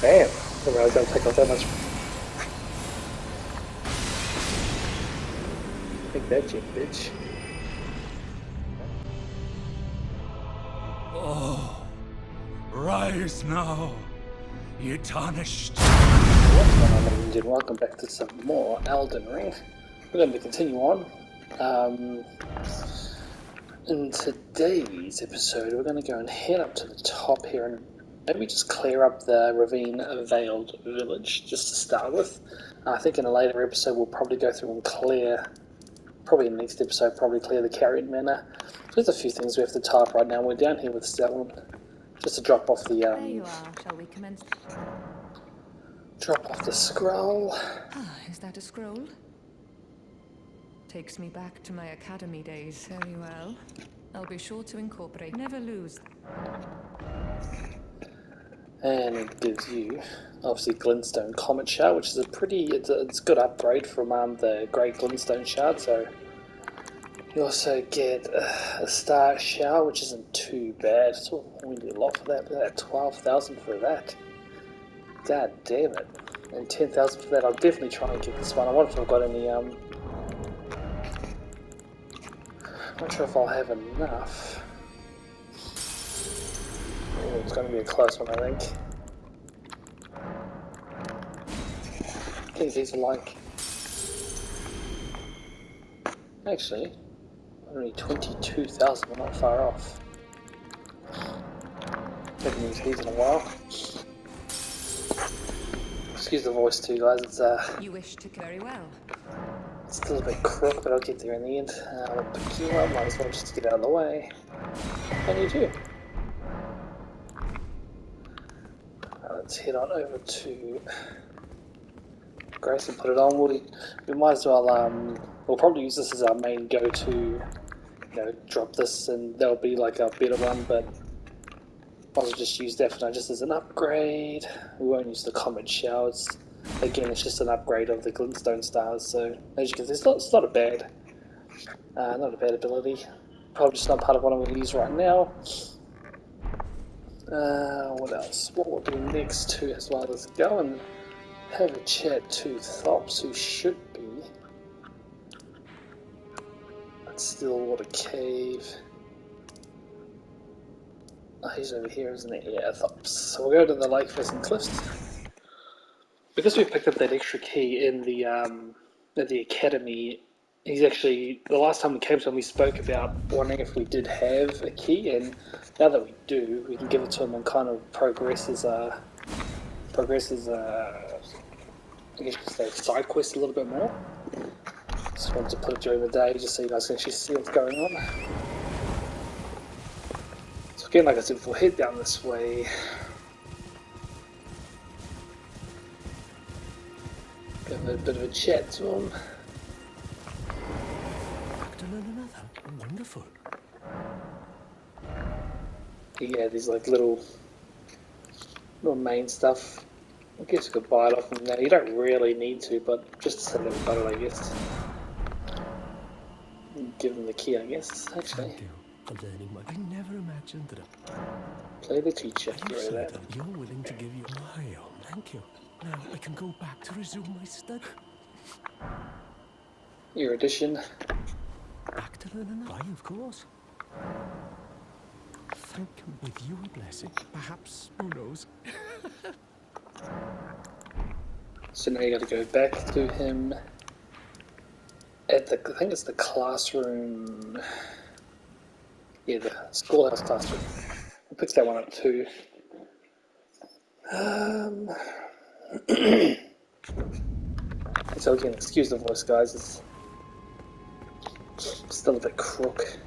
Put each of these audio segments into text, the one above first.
Damn, I didn't realize that would take off that much. Take that, you bitch. Oh, rise now, ye tarnished. What's going on, ladies and gentlemen? Welcome back to some more Elden Ring. We're going to continue on. In today's episode, we're going to go and head up to the top here and maybe just clear up the Ravine Veiled Village, just to start with. I think in a later episode we'll probably go through and clear, probably in the next episode, probably clear the Carrion Manor. There's a few things we have to type right now. We're down here with Stalin, just to drop off the There you are. Shall we commence? drop off the scroll. Ah, is that a scroll? Takes me back to my academy days. Very well. I'll be sure to incorporate. Never lose. And it gives you, obviously, Glintstone Comet Shard, which is a pretty, it's a good upgrade from the Great Glintstone Shard. So you also get a Star Shard, which isn't too bad. So we need a lot for that, but that 12,000 for that. God damn it. And 10,000 for that. I'll definitely try and get this one. I wonder if I've got any, I'm not sure if I'll have enough. Oh, it's going to be a close one, I think. I think these are like... Actually, only 22,000, we're not far off. Haven't used these in a while. Excuse the voice too, guys, it's You wish to very well. still a bit crook, but I'll get there in the end. We'll pick you up, might as well just get out of the way. And you do. Let's head on over to Grace and put it on. We might as well, we'll probably use this as our main go-to, you know, drop this and there'll be like a better one, but I'll just use that for now just as an upgrade. We won't use the Comet Showers. Again, it's just an upgrade of the Glintstone Stars, so as you can see, it's not a bad ability. Probably just not part of what I'm going to use right now. What else? What we'll do next too, as well as go and have a chat to Thops, who should be at Stillwater Cave. Oh, he's over here, isn't he? Yeah, Thops. So we'll go to the Lake Facing Cliffs. Because we picked up that extra key in the at the academy, he's actually, the last time we came to him, we spoke about wondering if we did have a key, and now that we do, we can give it to him and kind of progress his I guess you could say side quest a little bit more. Just wanted to put it during the day just so you guys can actually see what's going on. So again, like I said, if we'll head down this way, give a bit of a chat to him. Back to learn another. Wonderful. Yeah, these like little main stuff. I guess you could buy it off them now. You don't really need to, but just to say that we've got it, I guess. Give them the key, I guess, actually. Thank you for learning my... I never imagined that Play the teacher. you Get rid of said that. that you're willing to give your... My, oh, thank you. Now I can go back to resume my study. Erudition. Back to learn another. Why, of course. Thank him with your blessing. Perhaps, who knows? So now you got to go back to him at the, I think it's the classroom. Yeah, the schoolhouse classroom. We'll pick that one up too. So again, excuse the voice, guys. It's still a bit crook.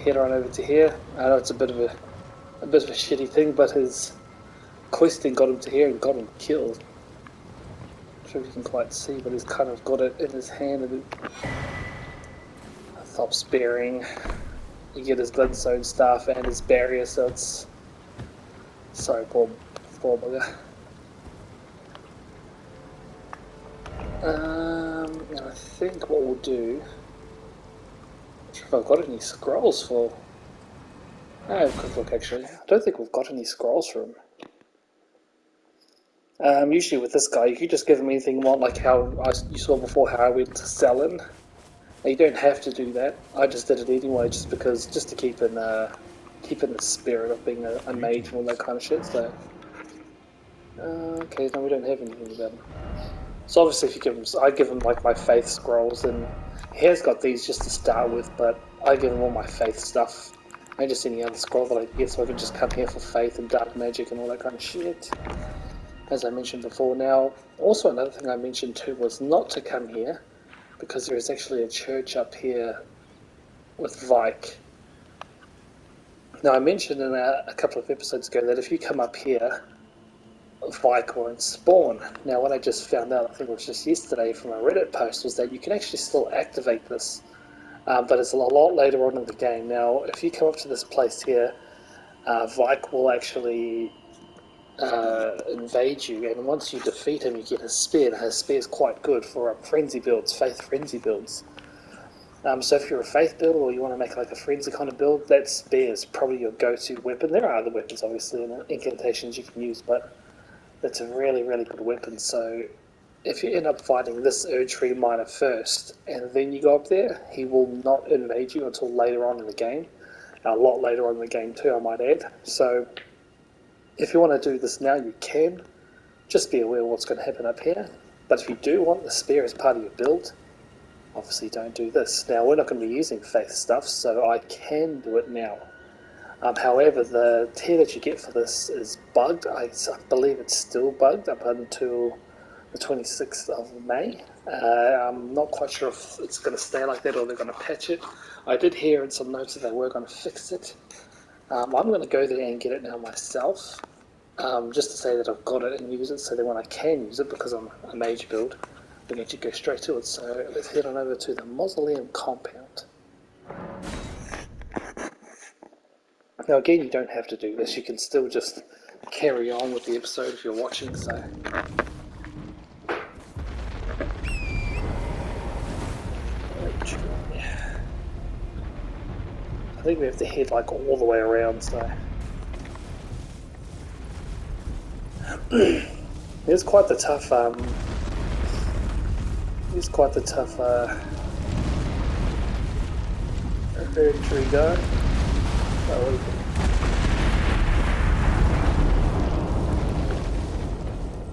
Head on over to here. I know it's a bit of a shitty thing, but his questing got him to here and got him killed. Not sure if you can quite see, but he's kind of got it in his hand and Thop's bearing. You get his Glintstone staff and his barrier, so it's... Sorry, poor bugger. And I think what we'll do Not sure if I've got any scrolls for. I have a quick look actually. I don't think we've got any scrolls for him. Usually with this guy, you could just give him anything you want, like how you saw before how I went to Selin. Now, you don't have to do that. I just did it anyway, just to keep in the spirit of being a mage and all that kind of shit. So, okay, no, we don't have anything about him. So obviously, if you give him, I give him like my faith scrolls, and he has got these just to start with, but I give him all my faith stuff. And just any other scroll that I get, so I can just come here for faith and dark magic and all that kind of shit. As I mentioned before. Now, also another thing I mentioned too was not to come here, because there is actually a church up here with Vike. Now, I mentioned in a couple of episodes ago that if you come up here, Vike won't spawn. Now, what I just found out, I think it was just yesterday from a Reddit post, was that you can actually still activate this, but it's a lot later on in the game. Now, if you come up to this place here, Vike will actually invade you, and once you defeat him, you get his spear, and his spear is quite good for frenzy builds, faith frenzy builds. So if you're a faith build or you want to make like a frenzy kind of build, that spear is probably your go-to weapon. There are other weapons, obviously, and incantations you can use, but that's a really, really good weapon. So if you end up fighting this Erdtree miner first, and then you go up there, he will not invade you until later on in the game. A lot later on in the game too, I might add. So if you want to do this now, you can. Just be aware of what's going to happen up here. But if you do want the spear as part of your build, obviously don't do this. Now, we're not going to be using faith stuff, so I can do it now. However, the tier that you get for this is bugged. I believe it's still bugged up until the 26th of May. I'm not quite sure if it's going to stay like that or they're going to patch it. I did hear in some notes that they were going to fix it. I'm going to go there and get it now myself, just to say that I've got it and use it, so that when I can use it, because I'm a mage build, we can actually go straight to it. So let's head on over to the Mausoleum compound. Now again, you don't have to do this, you can still just carry on with the episode if you're watching, so... I think we have to head like all the way around, so... It's quite the tough, Erdtree guy. Oh,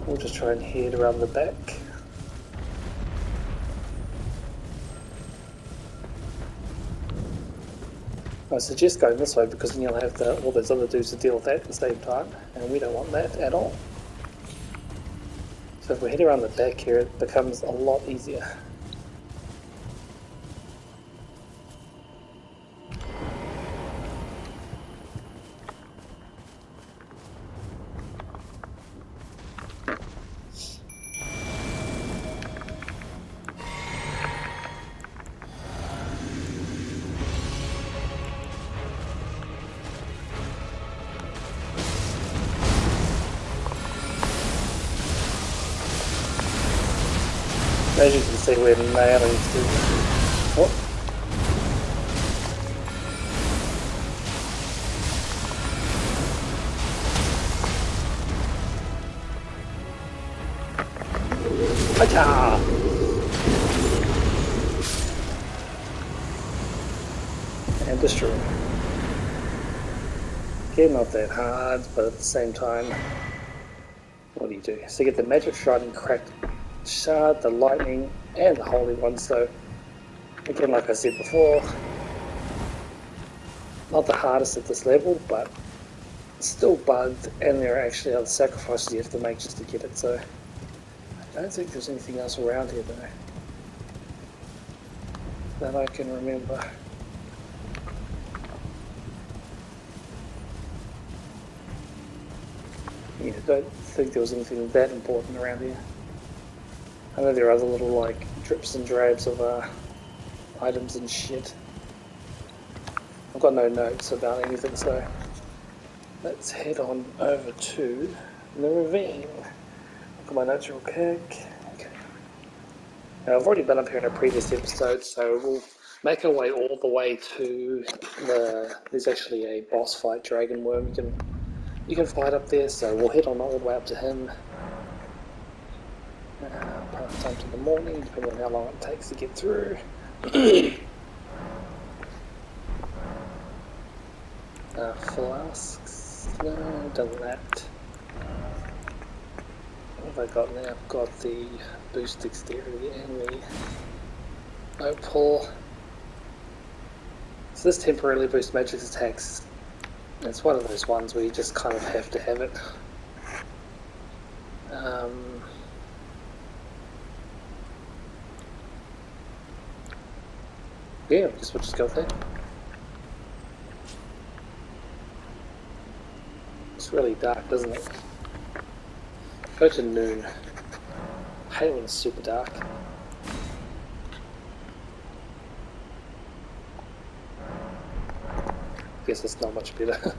we'll just try and head around the back. I suggest going this way because then you'll have all those other dudes to deal with that at the same time, and we don't want that at all. So if we head around the back here, it becomes a lot easier. As you can see, we're nailing through. What? Hacha! And destroy. Again, not that hard, but at the same time, what do? So you get the magic shard and cracked shard, the lightning, and the holy one. So again, like I said before, not the hardest at this level, but still bugged, and there are actually other sacrifices you have to make just to get it. So I don't think there's anything else around here though that I can remember. Yeah, I don't think there was anything that important around here. I know there are other little like drips and drabs of items and shit. I've got no notes about anything, so let's head on over to the Ravine. Look at my notes real quick. Okay. Now, I've already been up here in a previous episode, so we'll make our way all the way to there's actually a boss fight, Dragon Wyrm. You can fight up there, so we'll head on all the way up to him. Pass time to the morning, depending on how long it takes to get through. Flasks. No, done that. What have I got now? I've got the boost dexterity and the opal. So this temporarily boosts magic attacks. It's one of those ones where you just kind of have to have it. Yeah, I guess we'll just go there. It's really dark, doesn't it? Go to noon. I hate when it's super dark. Guess it's not much better.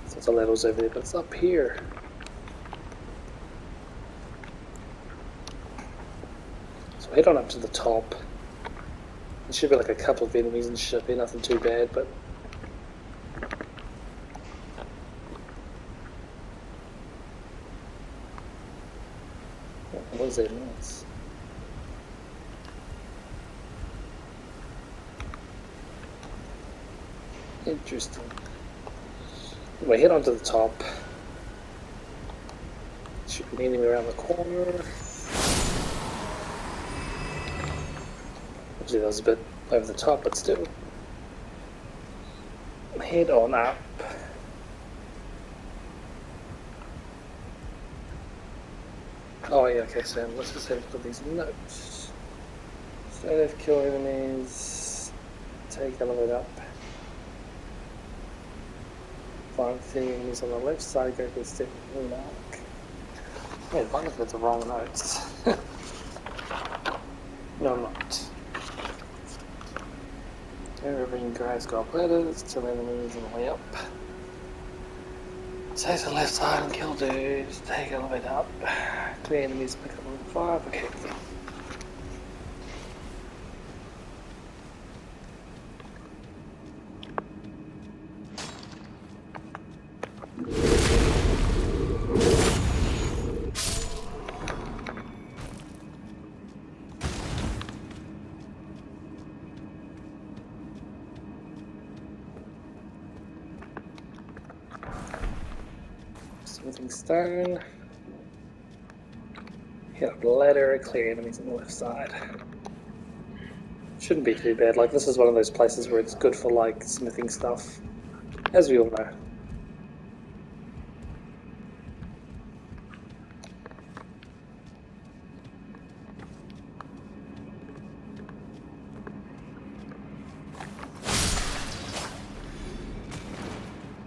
So the level's over there, but it's up here. So head on up to the top. There should be like a couple of enemies and shit, be nothing too bad, but what is that noise? Interesting. Anyway, head on to the top. Should be an enemy around the corner. Actually, that was a bit over the top, but still. Head on up. Oh yeah, okay, so let's just have a look at these notes. Save, kill enemies, take elevator up. Find things on the left side, go to the step mark. Yeah, I wonder if that's the wrong notes. No, I'm not. Ravine grabs gold ladders, kill enemies on the way up. Take the left side and kill dudes, take elevator up. Clear enemies, pick up level 5, okay. Smithing stone. Hit up the ladder, clear enemies on the left side. Shouldn't be too bad. Like, this is one of those places where it's good for like smithing stuff, as we all know.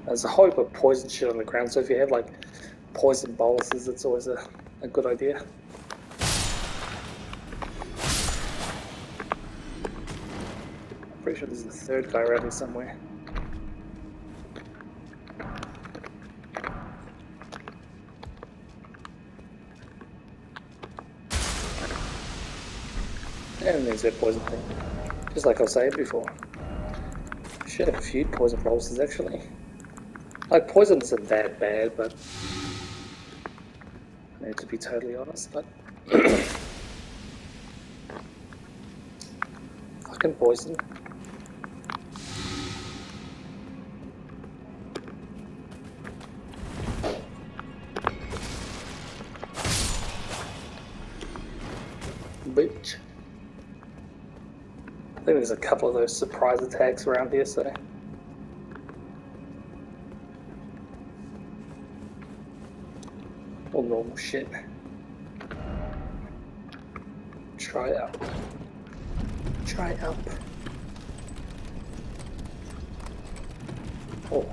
There's a whole heap of poison shit on the ground, so if you have like poison boluses, it's always a good idea. I'm pretty sure there's a third guy around here somewhere. And there's that poison thing. Just like I was saying before. Should have a few poison boluses actually. Like, poison isn't that bad, but I need to be totally honest, but fucking poison. Bitch. I think there's a couple of those surprise attacks around here, so all normal shit. Try up. Try up. Oh.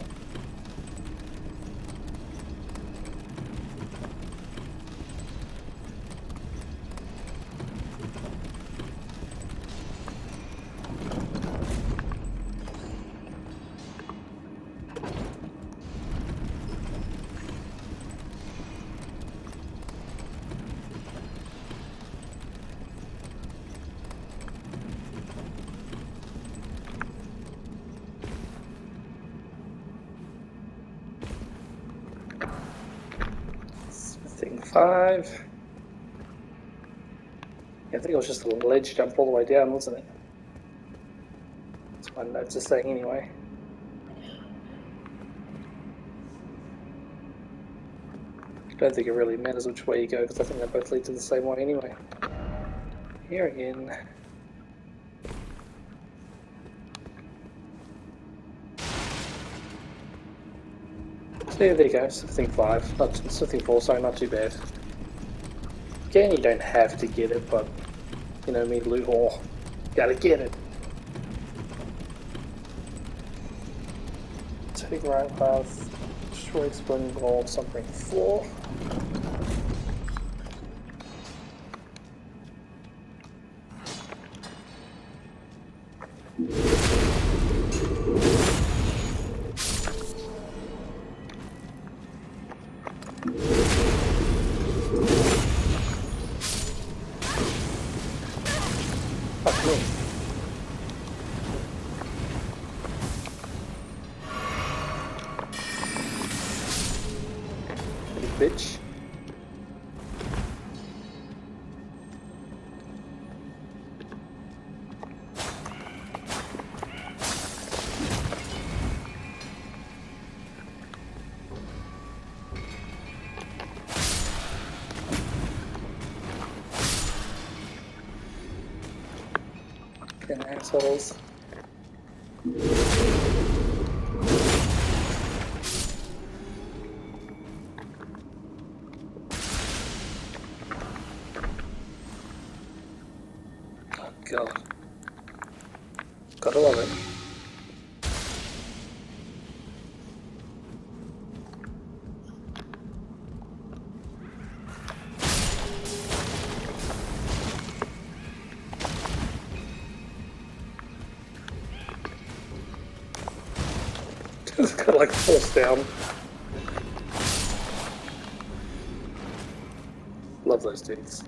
5. Yeah, I think it was just a ledge jump all the way down, wasn't it? That's what my notes are saying anyway. I don't think it really matters which way you go because I think they both lead to the same way anyway. Here again. So yeah, there you go, something 5, not something 4, sorry, not too bad. Again, you don't have to get it, but you know me, loot haul, gotta get it. Take right path, destroy exploding ball, something 4. Fuck me. Little bitch. Fucking assholes. Oh god. Gotta love it. Just got like forced down. Love those dudes.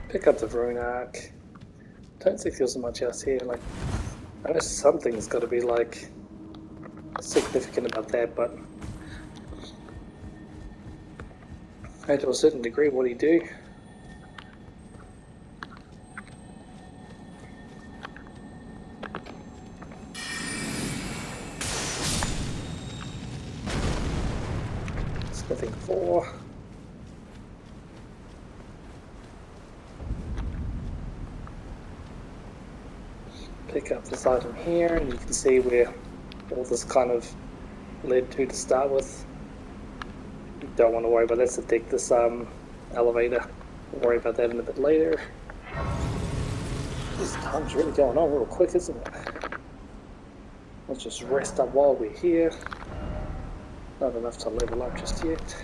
Pick up the rune arc. Don't think there's much else here. Like, I know something's got to be like significant about that, but to a certain degree, what do you do? Smithing 4. Pick up this item here, and you can see where all this kind of led to start with. You don't want to worry about that, so take this elevator. We'll worry about that in a bit later. This time's really going on real quick, isn't it? Let's just rest up while we're here. Not enough to level up just yet.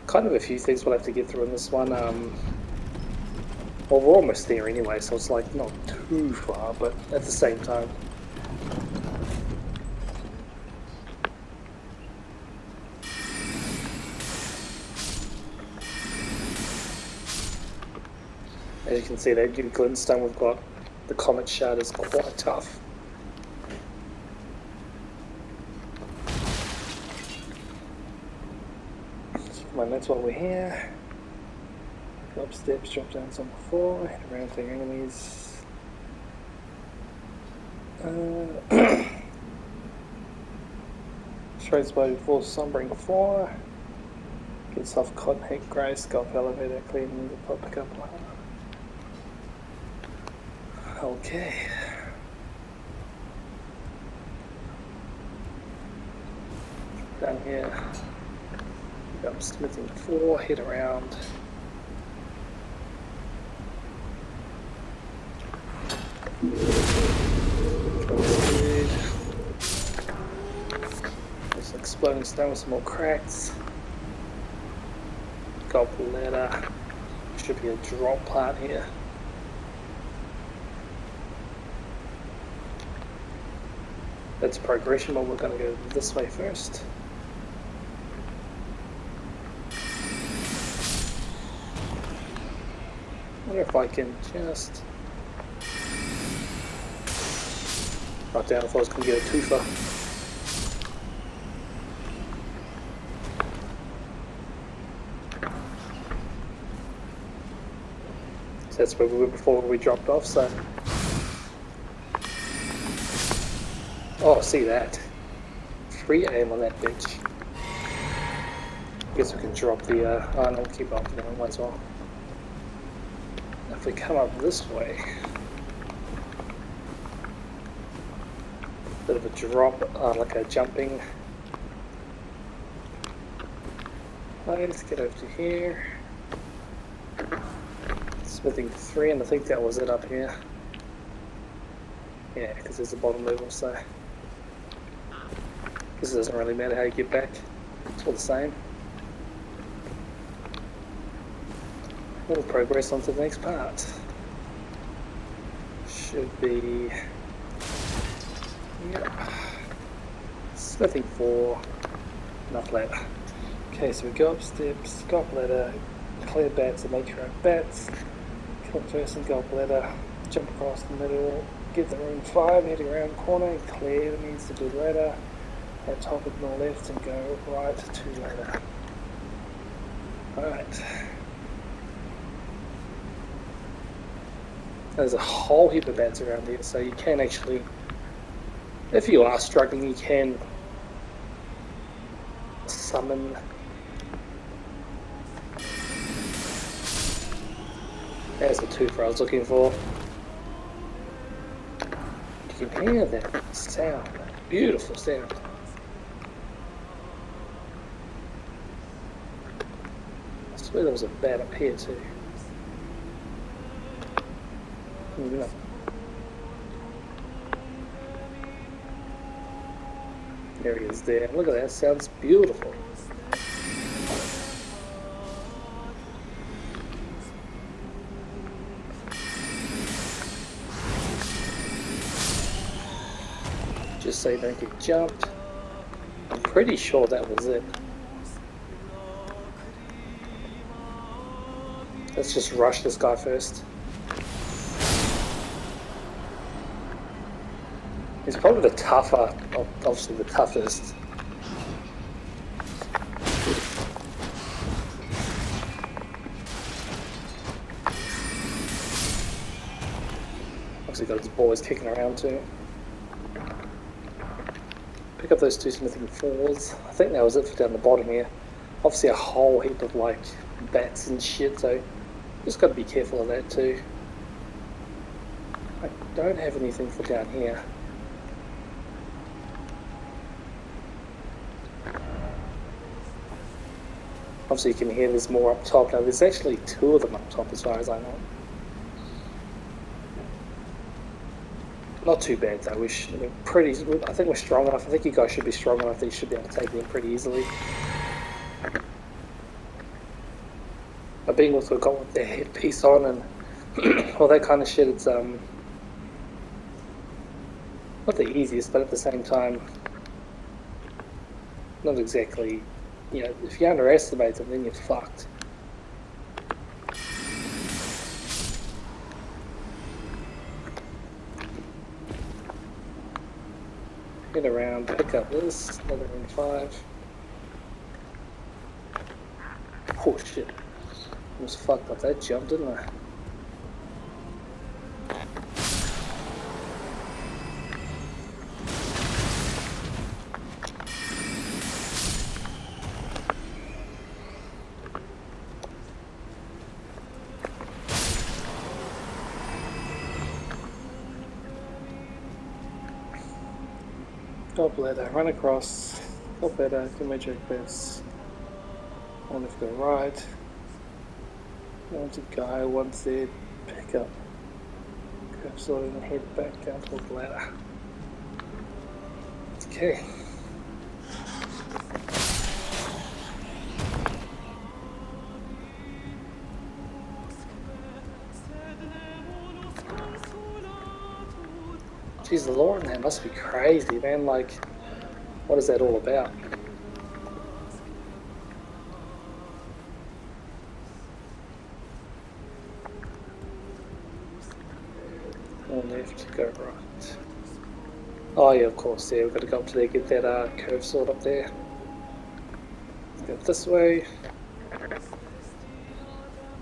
Kind of a few things we'll have to get through in this one. Well, we're almost there anyway, so it's like not too far, but at the same time. As you can see, that new glintstone we've got, the comet shard, is quite tough. My notes while we're here. Go up steps, drop down some 4, hit around to your enemies. Straight spy before Sombering 4. Get soft cotton, hit grey, scalp elevator, clean the pop pick up line. Okay. Down here. I'm smithing 4, hit around. There's an exploding stone with some more cracks. Gold ladder. Should be a drop part here. That's progression, but we're going to go this way first. I wonder if I can just Right down if I was going to get a twofer. So that's where we were before we dropped off, so... Oh, see that. Free aim on that bitch. Guess we can drop the, oh no, keep up, you know, might as well. If we come up this way... Bit of a drop, like a jumping... Let's get over to here. Smithing 3, and I think that was it up here. Yeah, because there's a bottom level, so... This doesn't really matter how you get back. It's all the same. We'll progress on to the next part. Should be... Yep. Smithing 4. Enough ladder. Okay, so we go up steps, go up ladder, clear bats and make your own bats. Kill first and go up ladder, jump across the middle, get the room 5, heading around the corner, clear the needs to do ladder. At top ignore left and go right to ladder. Alright. There's a whole heap of bats around here, so you can actually, if you are struggling, you can summon. There's the twofer I was looking for. You can hear that sound, that beautiful sound. I swear there was a bat up here too. No. There he is there. Look at that, sounds beautiful. Just so you don't get jumped. I'm pretty sure that was it. Let's just rush this guy first. He's probably the tougher, obviously the toughest. Obviously got his boys kicking around too. Pick up those 2 smithing 4s. I think that was it for down the bottom here. Obviously a whole heap of like bats and shit, so just got to be careful of that too. I don't have anything for down here. Obviously you can hear there's more up top. Now there's actually 2 of them up top as far as I know. Not too bad though. I think we're strong enough. I think you guys should be strong enough that you should be able to take them pretty easily. But being also got with their headpiece on and all that kind of shit, it's not the easiest, but at the same time, not exactly. You know, if you underestimate them, then you're fucked. Get around, pick up this, another ring 5. Oh shit. Almost fucked up that jump, didn't I? Top ladder, run across, top ladder, do magic bits. One left, go right. One to go, one's there, pick up. Curve sword and head back down towards the ladder. Okay. Jeez, the lore in that must be crazy, man. Like, what is that all about? One left, go right. Oh yeah, of course, yeah, we've got to go up to there, get that curve sword up there. Let's go this way. I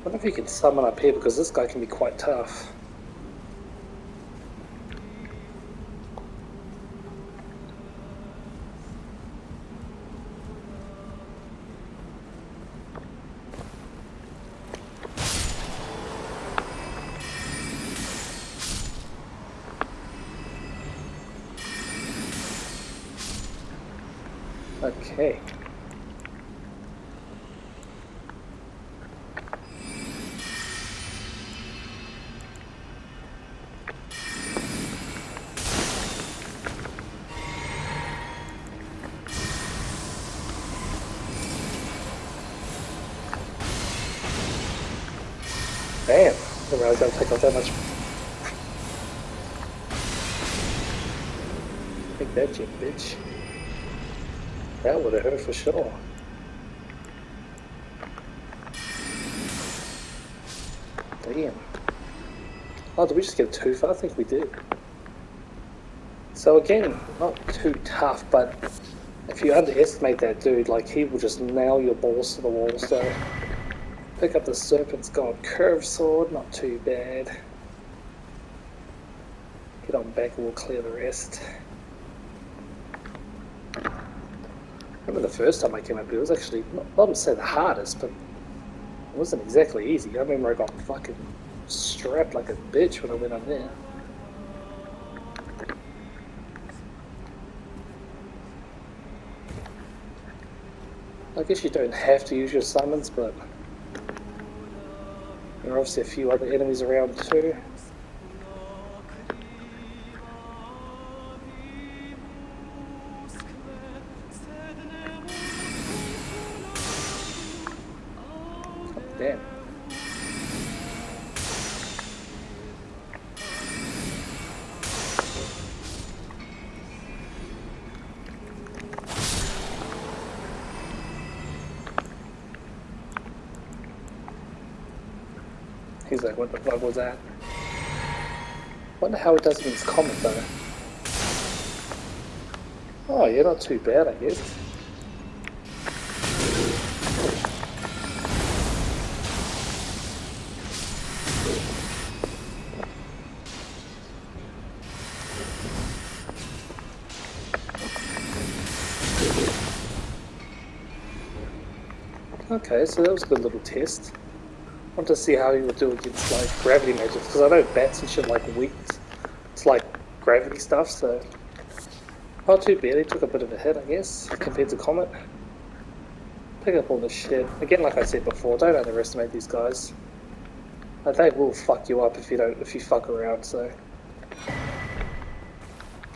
wonder if you can summon up here, because this guy can be quite tough. Okay. Damn, I didn't realize that would take off that much. Take that, you bitch. That would have hurt for sure. Damn. Oh, did we just get a tooth? I think we did. So again, not too tough, but if you underestimate that dude, like he will just nail your balls to the wall, so pick up the Serpent's God curved sword, not too bad. Get on back and we'll clear the rest. I remember the first time I came up here, it was actually, not to say the hardest, but it wasn't exactly easy. I remember I got fucking strapped like a bitch when I went up there. I guess you don't have to use your summons, but there are obviously a few other enemies around too. Oh, damn. He's like, what the fuck was that? Wonder how it does against Comet though. Oh, yeah, not too bad, I guess. Okay, so that was a good little test. I want to see how he would do against like gravity magic, because I know bats and shit like weak to like gravity stuff, so not too bad. He took a bit of a hit, I guess, compared to Comet. Pick up all this shit. Again, like I said before, don't underestimate these guys. Like, they will fuck you up if you fuck around, so.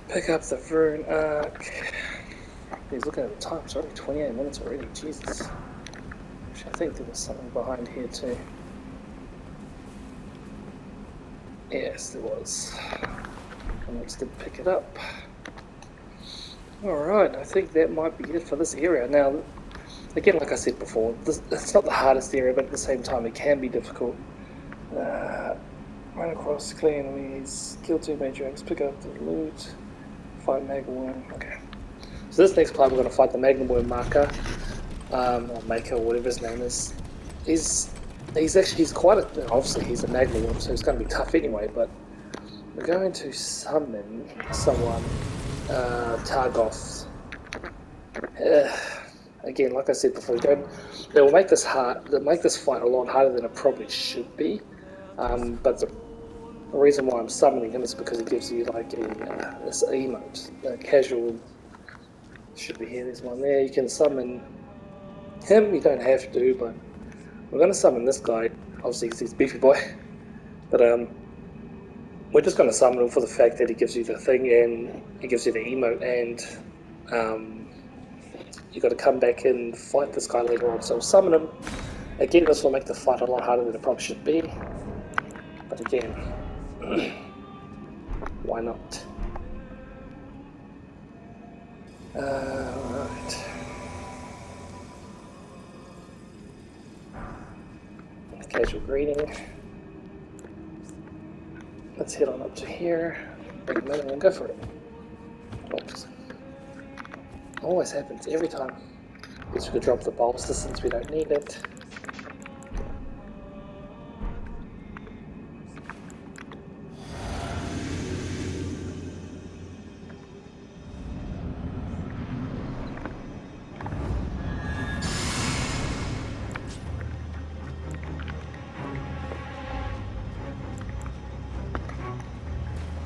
Pick up the Rune Arc. He's looking at the time, it's already 28 minutes already, Jesus. Actually, I think there was something behind here too. Yes, there was. I'm just going to pick it up. Alright, I think that might be it for this area. Now, again, like I said before, it's not the hardest area, but at the same time it can be difficult. Run across, clear enemies, kill 2 Matriarchs, pick up the loot, fight Wyrm. Okay. So this next part we're going to fight the Wyrm Makar, or Makar, or whatever his name is. He's quite a, obviously he's a Wyrm, so he's going to be tough anyway, but we're going to summon someone, Targoth. Again, like I said before, they will make this they'll make this fight a lot harder than it probably should be. But the reason why I'm summoning him is because he gives you like this emote, casual. Should be here. There's one there. You can summon him. You don't have to, but we're going to summon this guy. Obviously, he's beefy boy, but we're just going to summon him for the fact that he gives you the thing and he gives you the emote, and you got to come back and fight this guy later on. So we'll summon him. Again, this will make the fight a lot harder than it probably should be. But again, why not? Alright. Casual greeting. Let's head on up to here. Big minute and go for it. Always happens every time. Guess we could drop the bolster since we don't need it.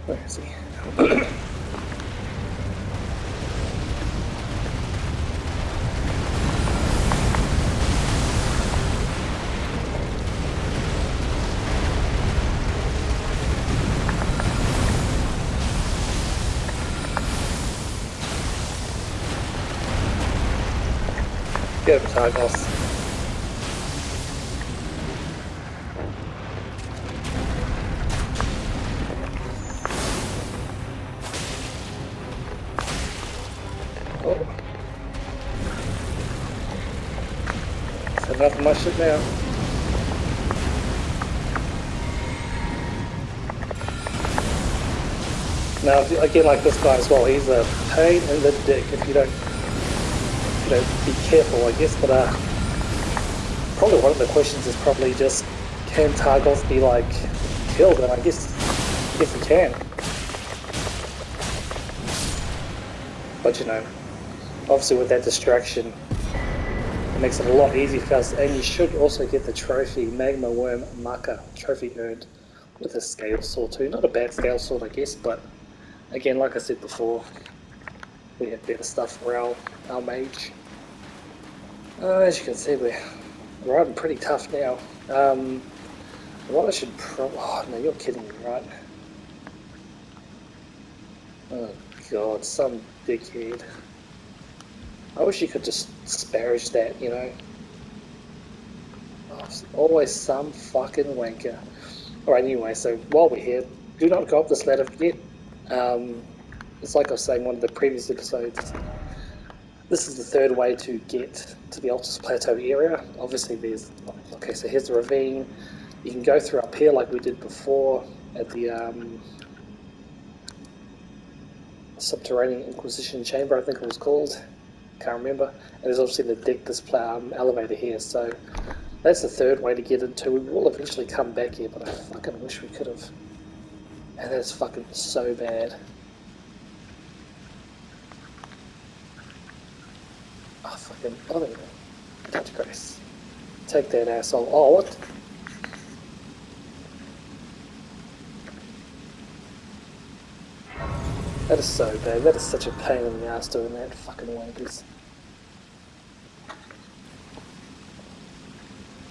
Where is he? Get him, Targos. Oh. That's enough of my shit now. Now, again, like this guy as well, he's a pain in the dick if you don't be careful, I guess. But probably one of the questions is probably just, can Targoth be like killed? And I guess he can. But you know, obviously with that distraction, it makes it a lot easier for us. And you should also get the trophy Magma Wyrm Makar trophy earned with a scale sword too. Not a bad scale sword, I guess, but again, like I said before, we have better stuff for our mage. As you can see, we're riding pretty tough now. What I should probably... Oh, no, you're kidding me, right? Oh, God, some dickhead. I wish you could just disparage that, you know? Oh, always some fucking wanker. Alright, anyway, so while we're here, do not go up this ladder yet. It's like I was saying in one of the previous episodes. This is the third way to get to the Altus Plateau area. Obviously there's... Okay, so here's the ravine. You can go through up here like we did before at the Subterranean Inquisition Chamber, I think it was called. Can't remember. And there's obviously the deck display elevator here, so that's the third way to get into. We will eventually come back here, but I fucking wish we could have. And that's fucking so bad. Oh, fucking, oh, there we go. Touch grace. Take that asshole. Oh, what? That is so bad. That is such a pain in the ass doing that. Fucking wankers.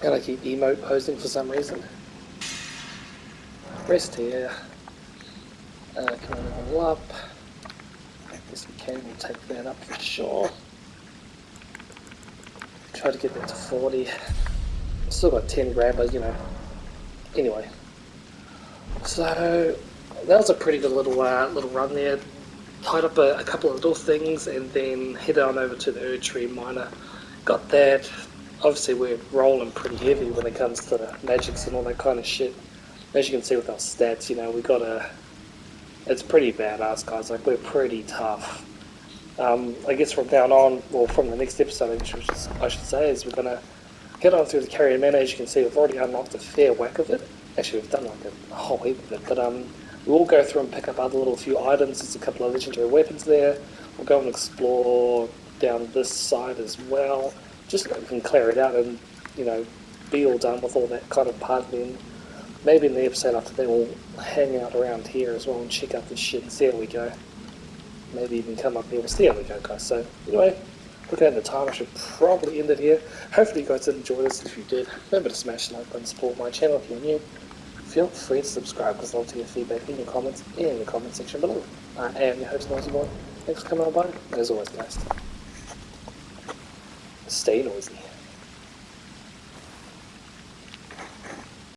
And I keep emote posing for some reason. Rest here. Can we level up? Yes, we can. We'll take that up for sure. Try to get that to 40. Still got 10 grand, but you know. Anyway. So that was a pretty good little run there. Tied up a couple of little things and then headed on over to the Erdtree miner. Got that. Obviously we're rolling pretty heavy when it comes to magics and all that kind of shit. As you can see with our stats, you know, we got it's pretty badass, guys. Like, we're pretty tough. I guess from now on, or from the next episode, I should say, is we're gonna get on through the carrier manor. As you can see, we've already unlocked a fair whack of it. Actually, we've done like a whole heap of it, but we will go through and pick up other little few items. There's a couple of legendary weapons there. We'll go and explore down this side as well, just so we can clear it out and, you know, be all done with all that kind of part. Then maybe in the episode after that we'll hang out around here as well and check out this shit and see how we go. Maybe even come up here. We'll see how we go, guys. So anyway, looking at the time, I should probably end it here. Hopefully you guys did enjoy this. If you did, remember to smash the like button, support my channel if you're new. Feel free to subscribe, because I'd love to hear feedback in your comments in the comment section below. I am your host, Noisy Boy. Thanks for coming on by. As always, guys, stay noisy.